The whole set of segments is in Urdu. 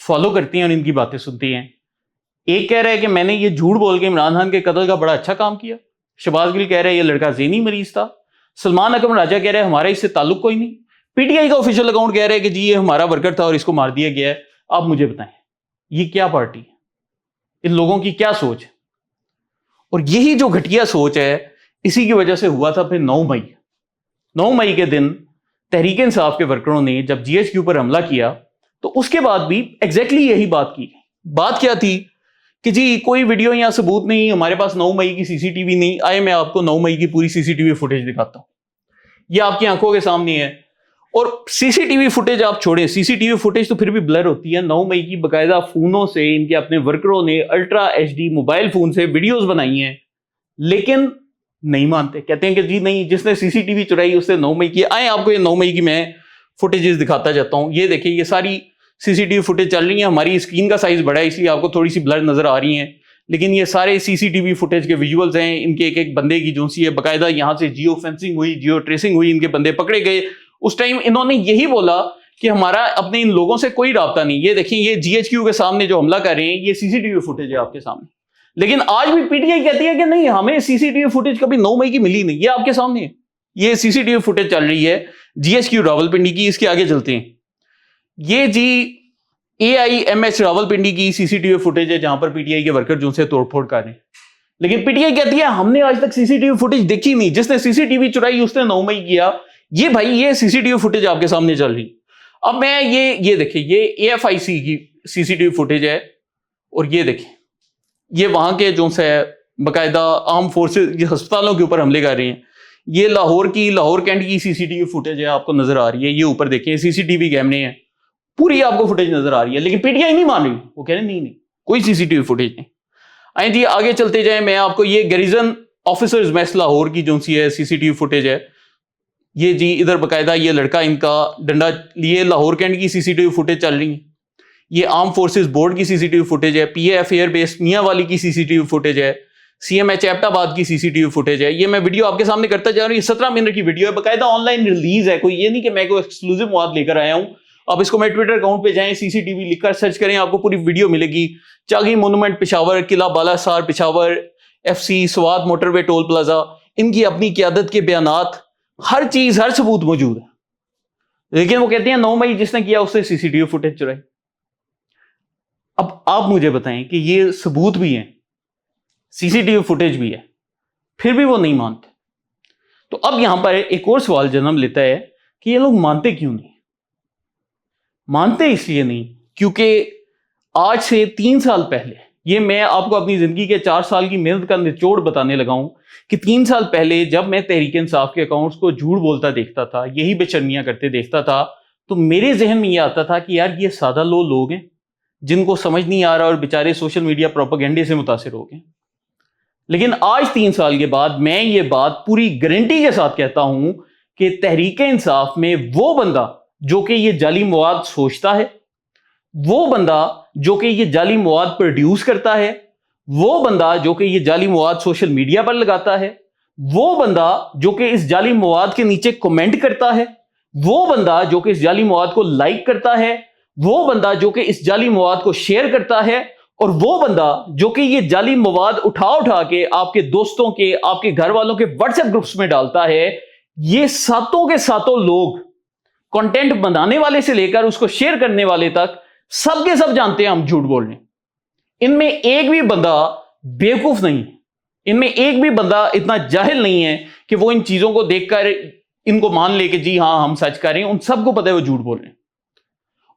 فالو کرتے ہیں اور ان کی باتیں سنتے ہیں. ایک کہہ رہا ہے کہ میں نے یہ جھوٹ بول کے عمران خان کے قتل کا بڑا اچھا کام کیا. شہباز گل کہہ رہا ہے یہ لڑکا ذہنی مریض تھا. سلمان اکرم راجہ کہہ رہا ہے ہمارا اس سے تعلق کوئی نہیں. پی ٹی آئی کا آفیشیل اکاؤنٹ کہہ رہا ہے کہ جی یہ ہمارا ورکر تھا اور اس کو مار دیا گیا ہے. آپ مجھے بتائیں یہ کیا پارٹی ہے؟ ان لوگوں کی کیا سوچ ہے؟ اور یہی جو گھٹیا سوچ ہے اسی کی وجہ سے ہوا تھا پھر 9 مئی کے دن تحریک انصاف کے ورکروں نے جب جی ایچ کیو پر حملہ کیا تو اس کے بعد بھی ایگزیکٹلی یہی بات کی. بات کیا تھی کہ جی کوئی ویڈیو یا ثبوت نہیں, ہمارے پاس 9 مئی کی سی سی ٹی وی نہیں. آئے میں آپ کو 9 مئی کی پوری سی سی ٹی وی فوٹیج دکھاتا ہوں. یہ آپ کی آنکھوں کے سامنے ہے. اور سی سی ٹی وی فوٹیج آپ چھوڑیں, سی سی ٹی وی فوٹیج تو پھر بھی بلر ہوتی ہے. 9 مئی کی باقاعدہ فونوں سے ان کے اپنے ورکروں نے ultra H D mobile phone سے ویڈیوز بنائی ہیں, لیکن نہیں مانتے. کہتے ہیں کہ جی نہیں, جس نے سی سی ٹی وی چرائی اس نے 9 مئی کی. آئے آپ کو یہ 9 مئی کی میں فوٹیجز دکھاتا جاتا ہوں. یہ دیکھیں, یہ ساری سی سی ٹی وی فوٹیج چل رہی ہیں. ہماری اسکرین کا سائز بڑا ہے اس لیے آپ کو تھوڑی سی بلر نظر آ رہی ہیں, لیکن یہ سارے سی سی ٹی وی فوٹیج کے ویژولز ہیں. ان کے ایک ایک بندے کی جو سی ہے باقاعدہ یہاں سے جیو فینسنگ ہوئی, جیو ٹریسنگ ہوئی, ان کے بندے پکڑے گئے. اس ٹائم انہوں نے یہی بولا کہ ہمارا اپنے ان لوگوں سے کوئی رابطہ نہیں. یہ دیکھیں, یہ جی ایچ کیو کے سامنے جو حملہ کر رہے ہیں یہ سی سی ٹی وی فوٹیج ہے آپ کے سامنے. لیکن آج بھی پی ٹی آئی کہتی ہے کہ نہیں ہمیں سی سی ٹی وی فوٹیج کبھی 9 مئی کی ملی نہیں. یہ آپ کے سامنے ہے, یہ سی سی ٹی وی فوٹیج چل رہی ہے جی ایچ کیو راولپنڈی کی. اس کے آگے چلتے ہیں. یہ جی اے آئی ایم ایچ راولپنڈی کی سی سی ٹی وی فوٹیج ہے جہاں پر پی ٹی آئی کے ورکر جو سے توڑ پھوڑ کر رہے ہیں. لیکن پی ٹی آئی کہتی ہے ہم نے آج تک سی سی ٹی وی فوٹیج دیکھی نہیں. جس نے سی سی ٹی وی چرائی اس نے 9 مئی کیا. یہ بھائی یہ سی سی ٹی وی فوٹیج آپ کے سامنے چل رہی. اب میں یہ دیکھیں, یہ اے ایف آئی سی کی سی سی ٹی وی فوٹیج ہے. اور یہ دیکھیں, یہ وہاں کے جو سے باقاعدہ آرم فورسز ہسپتالوں کے اوپر حملے کر رہے ہیں. یہ لاہور کینٹ کی سی سی ٹی وی فوٹیج ہے, آپ کو نظر آ رہی ہے. یہ اوپر دیکھیں سی سی ٹی وی کیمرے ہیں, پوری آپ کو فوٹیج نظر آ رہی ہے. لیکن پی ٹی آئی نہیں مان رہی, وہ کہہ رہے ہیں نہیں کوئی سی سی ٹی وی فوٹیج نہیں. آئیں جی آگے چلتے جائیں. میں آپ کو یہ گریزن آفیسرز میس لاہور کی جو سی ہے سی سی ٹی وی فوٹیج ہے. یہ جی ادھر باقاعدہ یہ لڑکا ان کا ڈنڈا لیے لاہور کینٹ کی سی سی ٹی وی فوٹیج چل رہی ہے. یہ آرم فورسز بورڈ کی سی سی ٹی وی فوٹیج ہے. پی اے ایف ایئر بیس میاں والی کی سی سی ٹی وی فوٹیج ہے. سی ایم ایچ ایبٹ آباد کی سی سی ٹی وی فوٹیج ہے. یہ میں ویڈیو آپ کے سامنے کرتا جا رہا ہوں. یہ 17 منٹ کی ویڈیو ہے, باقاعدہ آن لائن ریلیز ہے. کوئی یہ نہیں کہ میں کوئی ایکسکلوزیو مواد لے کر آیا ہوں. آپ اس کو میں ٹویٹر اکاؤنٹ پہ جائیں, سی سی ٹی وی لکھ کر سرچ کریں, آپ کو پوری ویڈیو ملے گی. چاگی مونومنٹ پشاور, قلعہ بالا سار Peshawar, F C Swat motorway toll plaza, ان کی اپنی قیادت کے بیانات, ہر چیز ہر ثبوت موجود ہے. لیکن وہ کہتے ہیں 9 مئی جس نے کیا اس سے سی سی ٹی وی فوٹیج چرائی. اب آپ مجھے بتائیں کہ یہ ثبوت بھی ہیں, سی سی ٹی وی فوٹیج بھی ہے, پھر بھی وہ نہیں مانتے. تو اب یہاں پر ایک اور سوال جنم لیتا ہے کہ یہ لوگ مانتے کیوں نہیں؟ مانتے اس لیے نہیں کیونکہ آج سے 3 سال پہلے, یہ میں آپ کو اپنی زندگی کے 4 سال کی محنت کا نچوڑ بتانے لگا ہوں کہ 3 سال پہلے جب میں تحریک انصاف کے اکاؤنٹس کو جھوٹ بولتا دیکھتا تھا, یہی بے شرمیاں کرتے دیکھتا تھا, تو میرے ذہن میں یہ آتا تھا کہ یار یہ سادہ لوگ ہیں جن کو سمجھ نہیں آ رہا اور بیچارے سوشل میڈیا پروپیگنڈے سے متاثر ہو گئے. لیکن آج 3 سال کے بعد میں یہ بات پوری گارنٹی کے ساتھ کہتا ہوں کہ تحریک انصاف میں وہ بندہ جو کہ یہ جعلی مواد سوچتا ہے, وہ بندہ جو کہ یہ جعلی مواد پروڈیوس کرتا ہے, وہ بندہ جو کہ یہ جعلی مواد سوشل میڈیا پر لگاتا ہے, وہ بندہ جو کہ اس جعلی مواد کے نیچے کمنٹ کرتا ہے, وہ بندہ جو کہ اس جعلی مواد کو لائک کرتا ہے, وہ بندہ جو کہ اس جعلی مواد کو شیئر کرتا ہے, اور وہ بندہ جو کہ یہ جعلی مواد اٹھا کے آپ کے دوستوں کے, آپ کے گھر والوں کے واٹس ایپ گروپس میں ڈالتا ہے. یہ ساتوں کے ساتوں لوگ, کنٹینٹ بنانے والے سے لے کر اس کو شیئر کرنے والے تک, سب کے سب جانتے ہیں ہم جھوٹ بول رہے ہیں. ان میں ایک بھی بندہ بیوقوف نہیں ہے, ان میں ایک بھی بندہ اتنا جاہل نہیں ہے کہ وہ ان چیزوں کو دیکھ کر ان کو مان لے کہ جی ہاں ہم سچ کر رہے ہیں. ان سب کو پتہ ہے وہ جھوٹ بول رہے ہیں.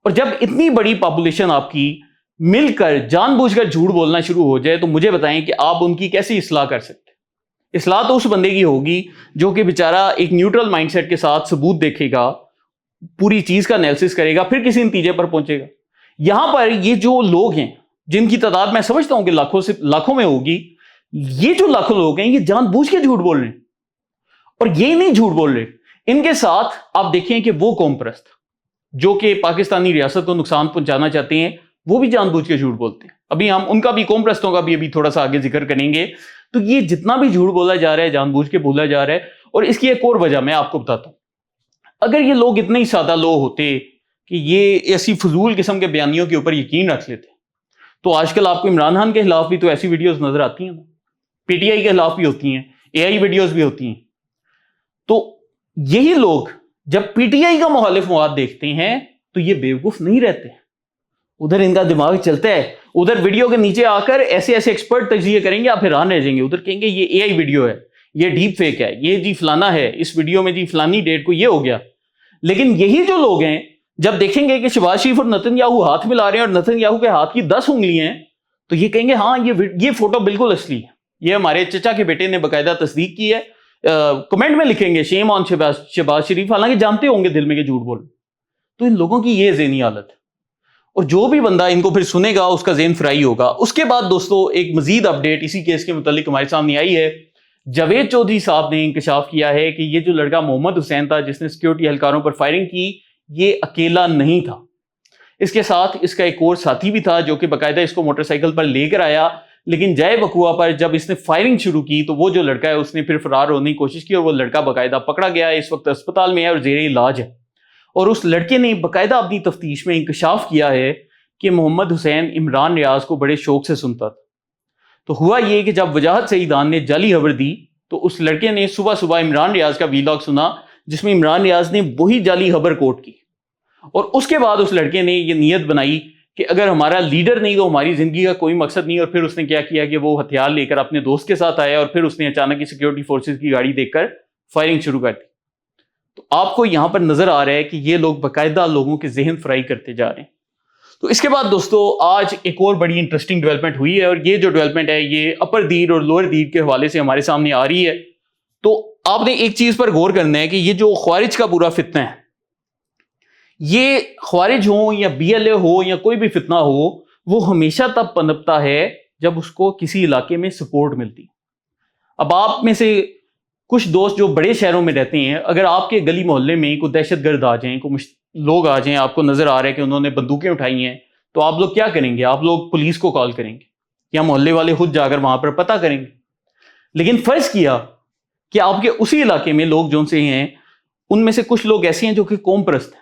اور جب اتنی بڑی پاپولیشن آپ کی مل کر جان بوجھ کر جھوٹ بولنا شروع ہو جائے تو مجھے بتائیں کہ آپ ان کی کیسی اصلاح کر سکتے؟ اصلاح تو اس بندے کی ہوگی جو کہ بیچارہ ایک نیوٹرل مائنڈ سیٹ کے ساتھ ثبوت دیکھے گا, پوری چیز کا انالیسس کرے گا, پھر کسی نتیجے پر پہنچے گا. یہاں پر یہ جو لوگ ہیں جن کی تعداد میں سمجھتا ہوں کہ لاکھوں میں ہوگی, یہ جو لاکھوں لوگ ہیں یہ جان بوجھ کے جھوٹ بول رہے ہیں. اور یہ نہیں جھوٹ بول رہے, ان کے ساتھ آپ دیکھیں کہ وہ قوم پرست جو کہ پاکستانی ریاست کو نقصان پہنچانا چاہتے ہیں وہ بھی جان بوجھ کے جھوٹ بولتے ہیں. ابھی ہم ان کا بھی, قوم پرستوں کا بھی ابھی تھوڑا سا آگے ذکر کریں گے. تو یہ جتنا بھی جھوٹ بولا جا رہا ہے جان بوجھ کے بولا جا رہا ہے. اور اس کی ایک اور وجہ میں آپ کو بتاتا ہوں. اگر یہ لوگ اتنے ہی سادہ لوگ ہوتے کہ یہ ایسی فضول قسم کے بیانیوں کے اوپر یقین رکھ لیتے ہیں. تو آج کل آپ کو عمران خان کے خلاف بھی تو ایسی ویڈیوز نظر آتی ہیں, پی ٹی آئی کے خلاف بھی ہوتی ہیں, اے آئی ویڈیوز بھی ہوتی ہیں. تو یہی لوگ جب پی ٹی آئی کا مخالف مواد دیکھتے ہیں تو یہ بیوقوف نہیں رہتے, ادھر ان کا دماغ چلتا ہے, ادھر ویڈیو کے نیچے آ کر ایسے ایسے ایکسپرٹ تجزیے کریں گے, آپ حیران رہ جائیں گے. ادھر کہیں گے یہ اے آئی ویڈیو ہے, یہ ڈیپ فیک ہے, یہ جی فلانا ہے, اس ویڈیو میں جی فلانی ڈیٹ کو یہ ہو گیا. لیکن یہی جو لوگ ہیں جب دیکھیں گے کہ شہباز شریف اور نتن یاہو ہاتھ ملا رہے ہیں اور نتن یاہو کے ہاتھ کی 10 انگلیاں ہیں, تو یہ کہیں گے ہاں یہ فوٹو بالکل اصلی ہے, یہ ہمارے چچا کے بیٹے نے باقاعدہ تصدیق کی ہے. کمنٹ میں لکھیں گے شیم آن شہباز شریف, حالانکہ جانتے ہوں گے دل میں کہ جھوٹ بول. تو ان لوگوں کی یہ ذہنی حالت ہے, اور جو بھی بندہ ان کو پھر سنے گا اس کا ذہن فرائی ہوگا. اس کے بعد دوستو ایک مزید اپڈیٹ اسی کیس کے متعلق ہمارے سامنے آئی ہے. جاوید چودھری صاحب نے انکشاف کیا ہے کہ یہ جو لڑکا محمد حسین تھا جس نے سیکیورٹی اہلکاروں پر فائرنگ کی, یہ اکیلا نہیں تھا. اس کے ساتھ اس کا ایک اور ساتھی بھی تھا جو کہ باقاعدہ اس کو موٹر سائیکل پر لے کر آیا, لیکن جائے بقوا پر جب اس نے فائرنگ شروع کی تو وہ جو لڑکا ہے اس نے پھر فرار ہونے کی کوشش کی, اور وہ لڑکا باقاعدہ پکڑا گیا, اس وقت اسپتال میں ہے اور زیر علاج ہے. اور اس لڑکے نے باقاعدہ اپنی تفتیش میں انکشاف کیا ہے کہ محمد حسین عمران ریاض کو بڑے شوق سے سنتا تھا. تو ہوا یہ کہ جب وجاہت سعیدان نے جعلی خبر دی تو اس لڑکے نے صبح صبح عمران ریاض کا ویلاگ سنا جس میں عمران ریاض نے وہی جعلی خبر کوٹ کی, اور اس کے بعد اس لڑکے نے یہ نیت بنائی کہ اگر ہمارا لیڈر نہیں تو ہماری زندگی کا کوئی مقصد نہیں. اور پھر اس نے کیا کیا کہ وہ ہتھیار لے کر اپنے دوست کے ساتھ آیا, اور پھر اس نے اچانک سیکیورٹی فورسز کی گاڑی دیکھ کر فائرنگ شروع کر دی. تو آپ کو یہاں پر نظر آ رہا ہے کہ یہ لوگ باقاعدہ لوگوں کے ذہن فرائی کرتے جا رہے ہیں. تو اس کے بعد دوستو آج ایک اور بڑی انٹرسٹنگ ڈیولپمنٹ ہوئی ہے, اور یہ جو ڈیولپمنٹ ہے یہ اپر دیر اور لوئر دیر کے حوالے سے ہمارے سامنے آ رہی ہے. تو آپ نے ایک چیز پر غور کرنا ہے کہ یہ جو خوارج کا پورا فتنہ ہے, یہ خوارج ہو یا بی ایل اے ہو یا کوئی بھی فتنہ ہو, وہ ہمیشہ تب پنپتا ہے جب اس کو کسی علاقے میں سپورٹ ملتی. اب آپ میں سے کچھ دوست جو بڑے شہروں میں رہتے ہیں, اگر آپ کے گلی محلے میں کوئی دہشت گرد آ جائیں, کوئی لوگ آ جائیں, آپ کو نظر آ رہا ہے کہ انہوں نے بندوقیں اٹھائی ہیں, تو آپ لوگ کیا کریں گے؟ آپ لوگ پولیس کو کال کریں گے یا محلے والے خود جا کر وہاں پر پتہ کریں گے. لیکن فرض کیا کہ آپ کے اسی علاقے میں لوگ جو سے ہیں ان میں سے کچھ لوگ ایسے ہیں جو کہ قوم پرست ہیں.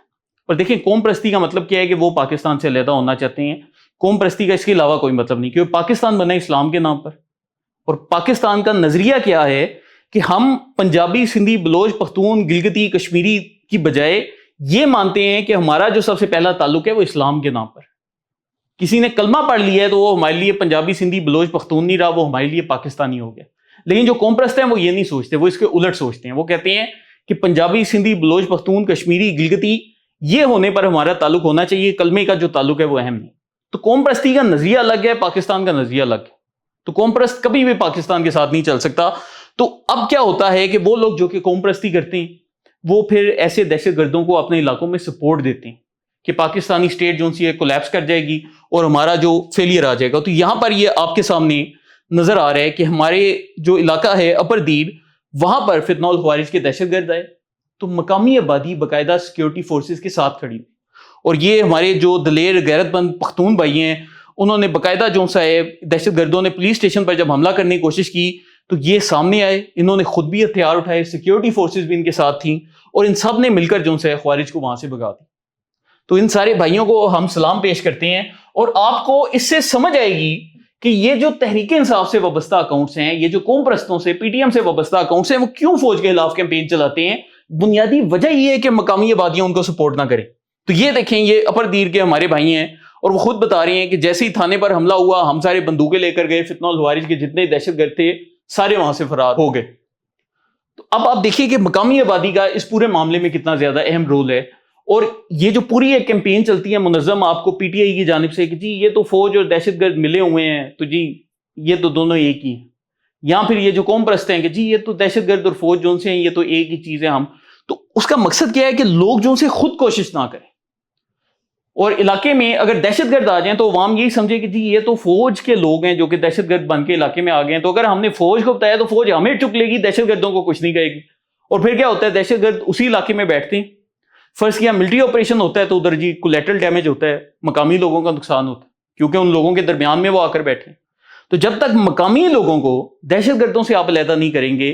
اور دیکھیں قوم پرستی کا مطلب کیا ہے کہ وہ پاکستان سے علیحدہ ہونا چاہتے ہیں. قوم پرستی کا اس کے علاوہ کوئی مطلب نہیں, کیونکہ پاکستان بنا اسلام کے نام پر, اور پاکستان کا نظریہ کیا ہے کہ ہم پنجابی, سندھی, بلوچ, پختون, گلگتی, کشمیری کی بجائے یہ مانتے ہیں کہ ہمارا جو سب سے پہلا تعلق ہے وہ اسلام کے نام پر. کسی نے کلمہ پڑھ لیا ہے تو وہ ہمارے لیے پنجابی, سندھی, بلوچ, پختون نہیں رہا, وہ ہمارے لیے پاکستانی ہو گیا. لیکن جو قوم پرست ہیں وہ یہ نہیں سوچتے, وہ اس کے الٹ سوچتے ہیں. وہ کہتے ہیں کہ پنجابی, سندھی, بلوچ, پختون, کشمیری, گلگتی یہ ہونے پر ہمارا تعلق ہونا چاہیے, کلمے کا جو تعلق ہے وہ اہم نہیں. تو قوم پرستی کا نظریہ الگ ہے, پاکستان کا نظریہ الگ ہے. تو قوم پرست کبھی بھی پاکستان کے ساتھ نہیں چل سکتا. تو اب کیا ہوتا ہے کہ وہ لوگ جو کہ قوم پرستی کرتے ہیں وہ پھر ایسے دہشت گردوں کو اپنے علاقوں میں سپورٹ دیتے ہیں کہ پاکستانی اسٹیٹ جو سی ہے کولیپس کر جائے گی اور ہمارا جو فیلئر آ جائے گا. تو یہاں پر یہ آپ کے سامنے نظر آ رہا ہے کہ ہمارے جو علاقہ ہے اپر دیر, وہاں پر فتنہ الخوارج کے دہشت گرد آئے تو مقامی آبادی باقاعدہ سیکیورٹی فورسز کے ساتھ کھڑی. اور یہ ہمارے جو دلیر غیرت مند پختون بھائی ہیں انہوں نے باقاعدہ جو سا ہے دہشت گردوں نے پولیس اسٹیشن پر جب حملہ کرنے کی کوشش کی تو یہ سامنے آئے, انہوں نے خود بھی ہتھیار اٹھائے, سیکیورٹی فورسز بھی ان کے ساتھ تھیں, اور ان سب نے مل کر جو ہے خوارج کو وہاں سے بھگا دی. تو ان سارے بھائیوں کو ہم سلام پیش کرتے ہیں, اور آپ کو اس سے سمجھ آئے گی کہ یہ جو تحریک انصاف سے وابستہ اکاؤنٹس ہیں, یہ جو قوم پرستوں سے, پی ٹی ایم سے وابستہ اکاؤنٹس ہیں, وہ کیوں فوج کے خلاف کیمپین چلاتے ہیں. بنیادی وجہ یہ ہے کہ مقامی آبادیاں ان کو سپورٹ نہ کریں. تو یہ دیکھیں یہ اپر دیر کے ہمارے بھائی ہیں, اور وہ خود بتا رہے ہیں کہ جیسے ہی تھانے پر حملہ ہوا ہم سارے بندوقیں لے کر گئے, فتنہ الخوارج کے جتنے دہشت گرد تھے سارے وہاں سے فرار ہو گئے. تو اب آپ دیکھیے کہ مقامی آبادی کا اس پورے معاملے میں کتنا زیادہ اہم رول ہے. اور یہ جو پوری ایک کیمپین چلتی ہے منظم آپ کو پی ٹی آئی کی جانب سے کہ جی یہ تو فوج اور دہشت گرد ملے ہوئے ہیں تو جی یہ تو دونوں ایک ہی ہیں, یا پھر یہ جو قوم پرست ہیں کہ جی یہ تو دہشت گرد اور فوج جو سے ہیں یہ تو ایک ہی چیز ہے. ہم تو اس کا مقصد کیا ہے کہ لوگ جو سے خود کوشش نہ کریں, اور علاقے میں اگر دہشت گرد آ جائیں تو عوام یہی سمجھے کہ جی یہ تو فوج کے لوگ ہیں جو کہ دہشت گرد بن کے علاقے میں آ گئے ہیں, تو اگر ہم نے فوج کو بتایا تو فوج ہمیں چک لے گی, دہشت گردوں کو کچھ نہیں کہے گی. اور پھر کیا ہوتا ہے دہشت گرد اسی علاقے میں بیٹھتے ہیں, فرض کیا ملٹری آپریشن ہوتا ہے تو ادھر جی کولیٹرل ڈیمیج ہوتا ہے, مقامی لوگوں کا نقصان ہوتا ہے کیونکہ ان لوگوں کے درمیان میں وہ آ کر بیٹھے. تو جب تک مقامی لوگوں کو دہشت گردوں سے آپ علیحدہ نہیں کریں گے,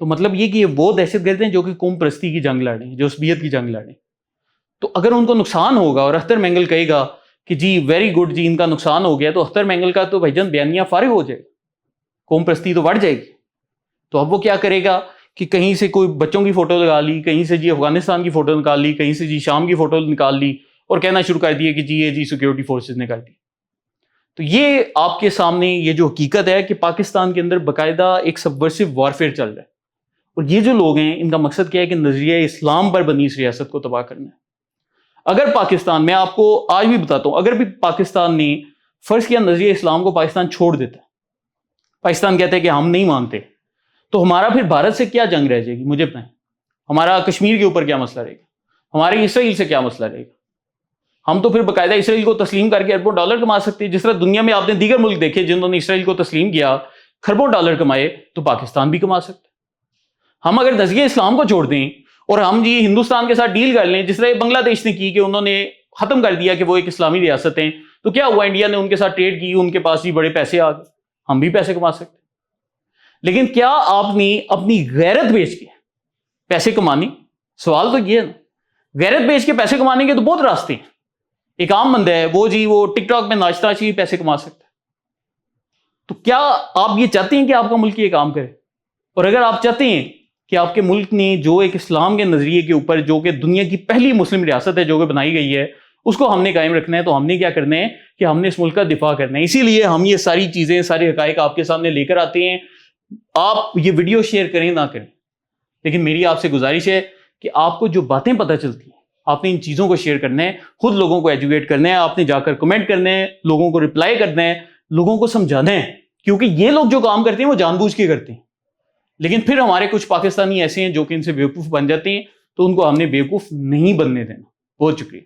تو مطلب یہ کہ یہ وہ دہشت گرد ہیں جو کہ قوم پرستی کی جنگ لڑ رہے ہیں, جو عصبیت کی جنگ لڑ رہے ہیں. تو اگر ان کو نقصان ہوگا اور اختر مینگل کہے گا کہ جی ویری گڈ جی ان کا نقصان ہو گیا, تو اختر مینگل کا تو بھائی جان بیانیہ فارغ ہو جائے گا, قوم پرستی تو بڑھ جائے گی. تو اب وہ کیا کرے گا کہ کہیں سے کوئی بچوں کی فوٹو لگا لی, کہیں سے جی افغانستان کی فوٹو نکال لی, کہیں سے جی شام کی فوٹو نکال لی اور کہنا شروع کر دیا کہ جی یہ جی سیکورٹی فورسز نے کر دی. تو یہ آپ کے سامنے یہ جو حقیقت ہے کہ پاکستان کے اندر باقاعدہ ایک سبورسو وارفیئر چل رہا ہے, اور یہ جو لوگ ہیں ان کا مقصد کیا ہے کہ نظریہ اسلام پر بنی اس ریاست کو تباہ کرنا ہے. اگر پاکستان, میں آپ کو آج بھی بتاتا ہوں, اگر بھی پاکستان نے فرض کیا نظریہ اسلام کو پاکستان چھوڑ دیتا ہے, پاکستان کہتا ہے کہ ہم نہیں مانتے, تو ہمارا پھر بھارت سے کیا جنگ رہ جائے گی مجھے بتائیں. ہمارا کشمیر کے اوپر کیا مسئلہ رہے گا, ہمارے اسرائیل سے کیا مسئلہ رہے گا. ہم تو پھر باقاعدہ اسرائیل کو تسلیم کر کے اربوں ڈالر کما سکتے ہیں, جس طرح دنیا میں آپ نے دیگر ملک دیکھے جنہوں نے اسرائیل کو تسلیم کیا, خربوں ڈالر کمائے, تو پاکستان بھی کما سکتے. ہم اگر نظریہ اسلام کو چھوڑ دیں اور ہم جی ہندوستان کے ساتھ ڈیل کر لیں, جس طرح بنگلہ دیش نے کی کہ انہوں نے ختم کر دیا کہ وہ ایک اسلامی ریاست ہیں, تو کیا ہوا, انڈیا نے ان کے ساتھ ٹریڈ کی, ان کے پاس جی بڑے پیسے آ گئے, ہم بھی پیسے کما سکتے. لیکن کیا آپ نے اپنی غیرت بیچ کے پیسے کمانے, سوال تو یہ ہے نا, غیرت بیچ کے پیسے کمانے کے تو بہت راستے ہیں. ایک عام بندہ ہے وہ جی وہ ٹک ٹاک میں ناچتا چاہیے پیسے کما سکتا ہے. تو کیا آپ یہ چاہتے ہیں کہ آپ کا ملک یہ کام کرے؟ اور اگر آپ چاہتے ہیں کہ آپ کے ملک نے جو ایک اسلام کے نظریے کے اوپر, جو کہ دنیا کی پہلی مسلم ریاست ہے جو کہ بنائی گئی ہے, اس کو ہم نے قائم رکھنا ہے, تو ہم نے کیا کرنا ہے کہ ہم نے اس ملک کا دفاع کرنا ہے. اسی لیے ہم یہ ساری چیزیں, سارے حقائق آپ کے سامنے لے کر آتے ہیں. آپ یہ ویڈیو شیئر کریں نہ کریں, لیکن میری آپ سے گزارش ہے کہ آپ کو جو باتیں پتہ چلتی ہیں آپ نے ان چیزوں کو شیئر کرنا ہے, خود لوگوں کو ایجوکیٹ کرنا ہے, آپ نے جا کر کمنٹ کرنا ہے, لوگوں کو رپلائی کرنا ہے, لوگوں کو سمجھانا ہے. کیونکہ یہ لوگ جو کام کرتے ہیں وہ جان بوجھ کے کرتے ہیں, لیکن پھر ہمارے کچھ پاکستانی ایسے ہیں جو کہ ان سے بیوقوف بن جاتے ہیں, تو ان کو ہم نے بیوقوف نہیں بننے دینا. بہت شکریہ.